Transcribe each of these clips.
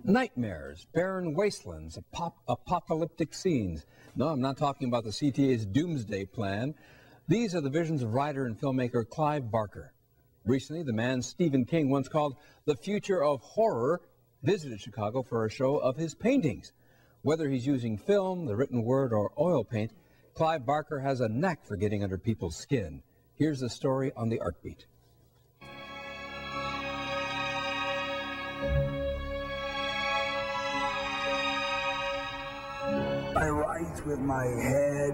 Nightmares, barren wastelands, apocalyptic scenes. No, I'm not talking about the CTA's doomsday plan. These are the visions of writer and filmmaker Clive Barker. Recently, the man Stephen King once called the future of horror visited Chicago for a show of his paintings. Whether he's using film, the written word, or oil paint, Clive Barker has a knack for getting under people's skin. Here's the story on the Art Beat. I write with my head,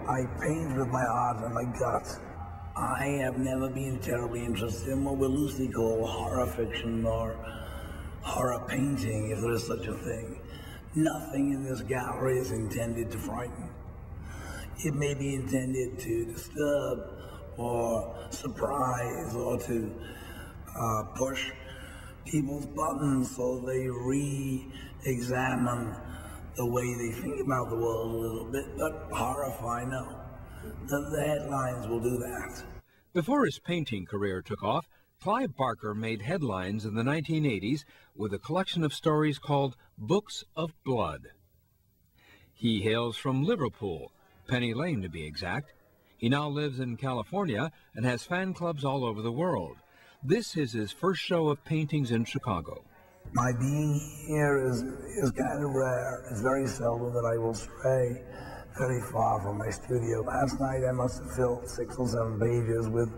I paint with my heart and my gut. I have never been terribly interested in what we loosely call horror fiction or horror painting, if there is such a thing. Nothing in this gallery is intended to frighten. It may be intended to disturb or surprise or to push people's buttons so they re-examine the way they think about the world a little bit, but horrify, no. The headlines will do that. Before his painting career took off, Clive Barker made headlines in the 1980s with a collection of stories called Books of Blood. He hails from Liverpool, Penny Lane to be exact. He now lives in California and has fan clubs all over the world. This is his first show of paintings in Chicago. My being here is kind of rare. It's very seldom that I will stray very far from my studio. Last night I must have filled 6 or 7 pages with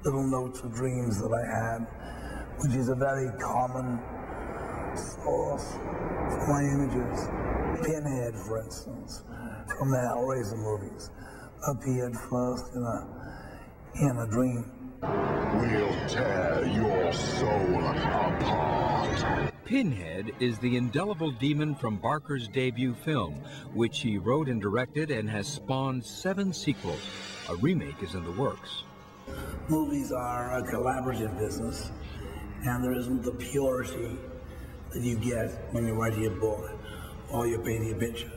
little notes of dreams that I had, which is a very common source for my images. Pinhead, for instance, from the Hellraiser movies, appeared first in a dream. We'll tear your soul apart. Pinhead is the indelible demon from Barker's debut film, which he wrote and directed and has spawned 7 sequels. A remake is in the works. Movies are a collaborative business, and there isn't the purity that you get when you're writing a book or you're painting a picture.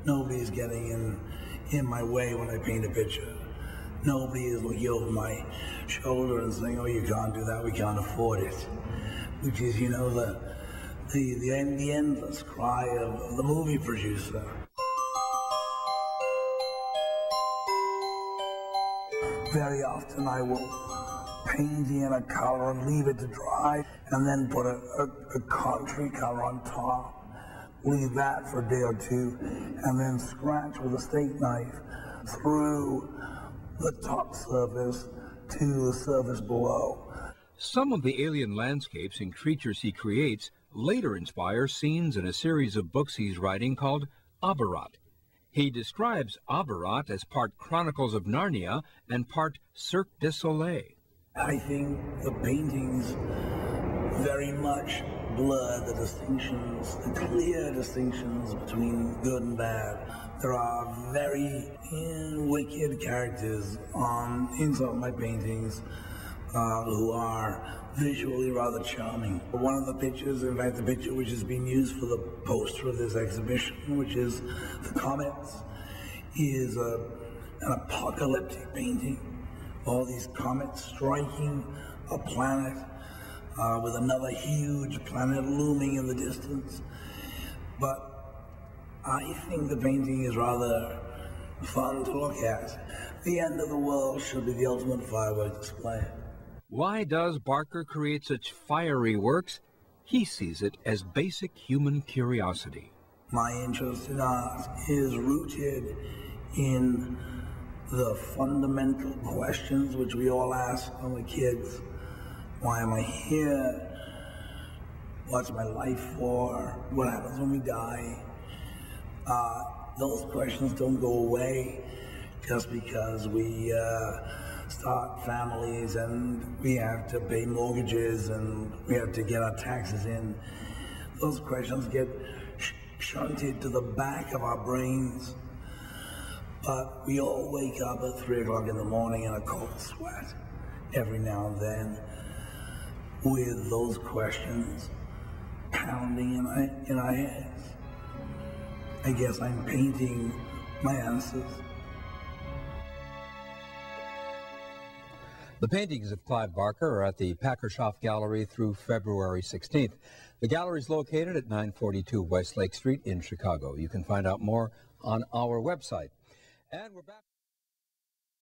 Nobody's getting in my way when I paint a picture. Nobody is looking over my shoulder and saying, oh, you can't do that, we can't afford it. Which is, you know, the endless cry of the movie producer. Very often I will paint in a color and leave it to dry, and then put a country color on top. Leave that for a day or two, and then scratch with a steak knife through the top surface to the surface below. Some of the alien landscapes and creatures he creates later inspire scenes in a series of books he's writing called Aberrat. He describes Aberrat as part Chronicles of Narnia and part Cirque du Soleil. I think the paintings very much blur the distinctions, the clear distinctions between good and bad. There are very wicked characters in some of my paintings who are visually rather charming. One of the pictures, in fact the picture which is being used for the poster of this exhibition, which is the comets, is an apocalyptic painting. All these comets striking a planet with another huge planet looming in the distance. But I think the painting is rather fun to look at. The end of the world should be the ultimate firework display. Why does Barker create such fiery works? He sees it as basic human curiosity. My interest in art is rooted in the fundamental questions which we all ask when we're kids. Why am I here? What's my life for? What happens when we die? Those questions don't go away just because we start families and we have to pay mortgages and we have to get our taxes in. Those questions get shunted to the back of our brains. But we all wake up at 3 o'clock in the morning in a cold sweat every now and then with those questions pounding in our heads. I guess I'm painting my answers. The paintings of Clive Barker are at the Packer Schopf Gallery through February 16th. The gallery is located at 942 West Lake Street in Chicago. You can find out more on our website. And we're back.